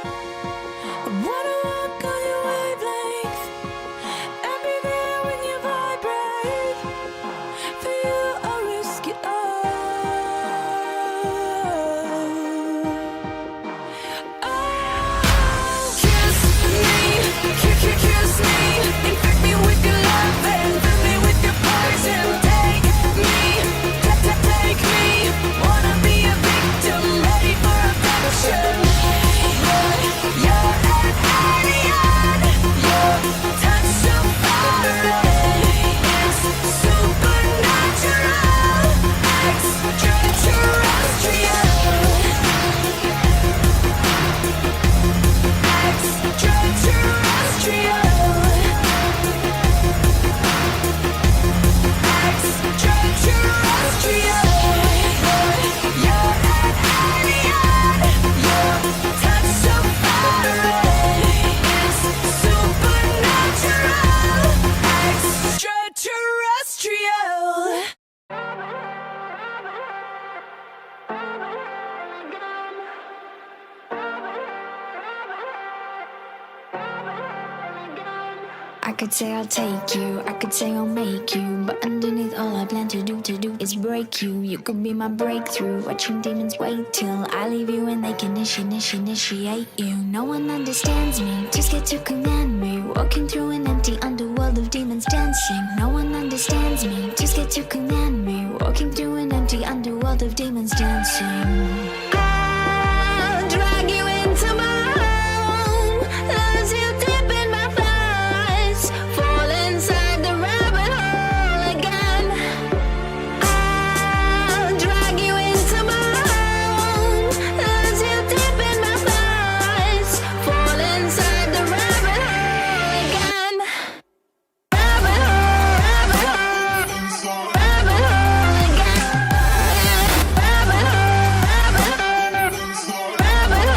I wanna walk on your wavelength and be there when you vibrate. For you, I'll risk it all. Oh, kiss me, kiss me, infect me with your love and fill me with your poison. Take me, wanna be a victim, ready for abduction. You're an alien, your touch so far away. It's supernatural, extraterrestrial, extraterrestrial, extraterrestrial. You're an alien, your touch so far away. It's supernatural, extraterrestrial. I could say I'll take you, I could say I'll make you, but underneath all I plan to do is break you. You could be my breakthrough, watching demons wait till I leave you and they can initiate you. No one understands me, too scared to command me, walking through an empty underworld of demons dancing. No one understands me, too scared to command me, walking through an empty underworld of demons dancing. I'll drag you into my home, lose you deep in my thighs, fall inside the rabbit hole again. I'll drag you into my home, lose you deep in my thighs, fall inside the rabbit hole again. Rabbit hole, rabbit hole, rabbit hole again. Rabbit hole, rabbit hole, rabbit hole.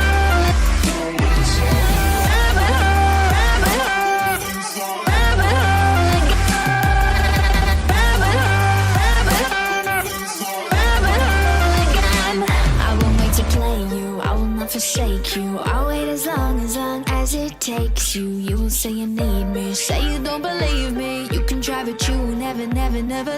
Forsake you, I'll wait as long as it takes you. You will say you need me, say you don't believe me. You can try but you will never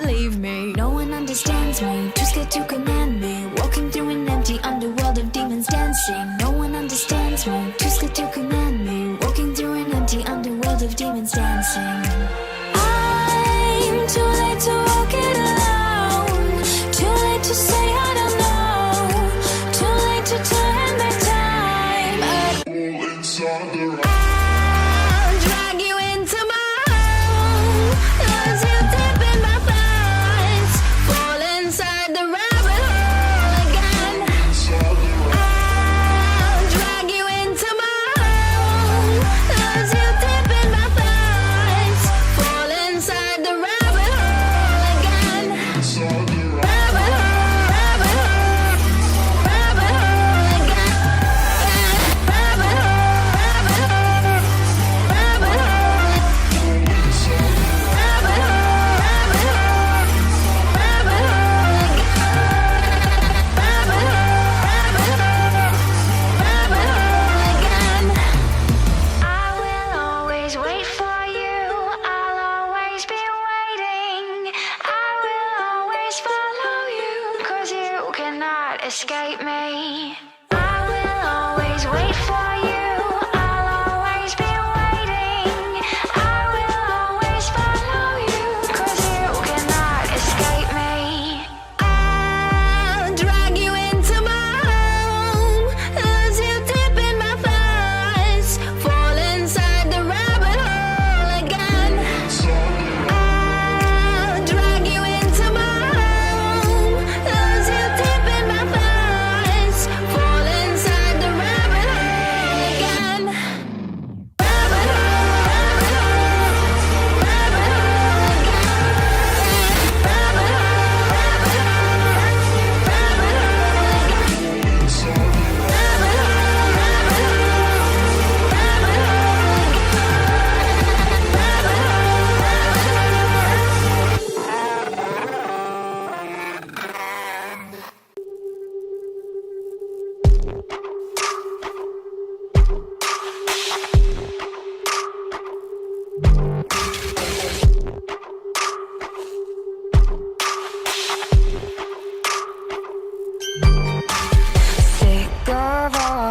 leave me. No one understands me, too scared to command me, walking through an empty underworld of demons dancing. No one understands me, too scared to command me, walking through an empty underworld of demons dancing. I'm too late to walk it alone, too late to say I don't know, too late to turn back time. I'll drag you into my home, lose you deep in my thighs, fall inside the rabbit hole again. I'll drag you into my home, lose you deep in my thighs, fall inside the rabbit hole again. Rabbit hole, rabbit hole, rabbit hole again. Rabbit hole, rabbit hole, rabbit hole. Escape me. I will always wait for you. I'll always be waiting. I will always follow you, 'cause you cannot escape me. I'll drag you into my home, lose you deep in my thighs, fall inside the rabbit hole again. I'll drag you into my home, lose you deep in my thighs, fall inside the rabbit hole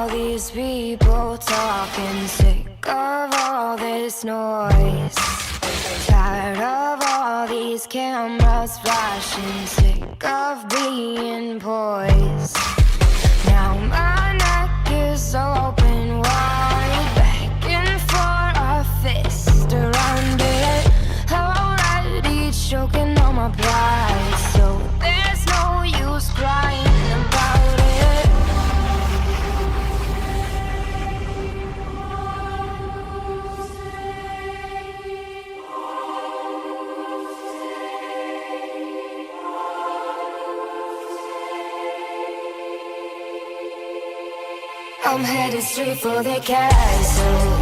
all these people talking, sick of all this noise. Tired of all these cameras flashing, sick of being poised. Now my neck is open wide, begging for a fist around it. Already choking on my pride, so there's no use crying about it. I'm headed straight for the castle.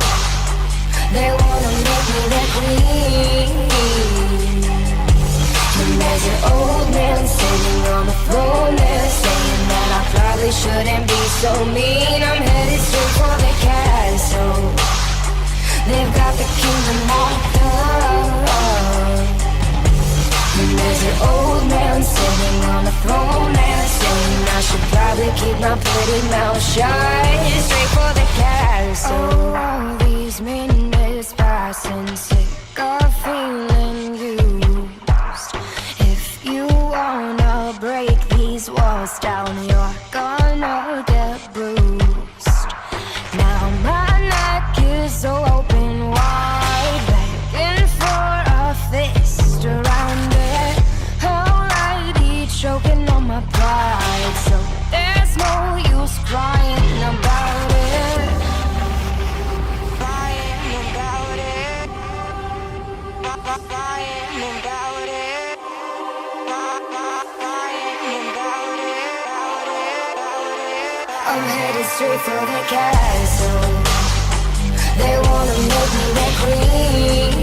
They wanna make me their queen. And there's an old man sitting on the throne there, saying that I probably shouldn't be so mean. I'm headed straight for the castle. They've got the kingdom locked up. And there's an old man sitting on the throne there, saying I should probably keep my pretty mouth shut. Straight for the castle. Oh, all these minutes passing, sick of feeling used. If you wanna break these walls down, you're gonna get bruised. Now my neck is so open wide, begging for a fist around it. Already choking on my pride, so there's no use crying about it. Crying about it. Crying about it. Crying about it. I'm headed straight for the castle. They wanna make me their queen.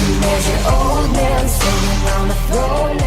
And there's an old man sitting on the throne.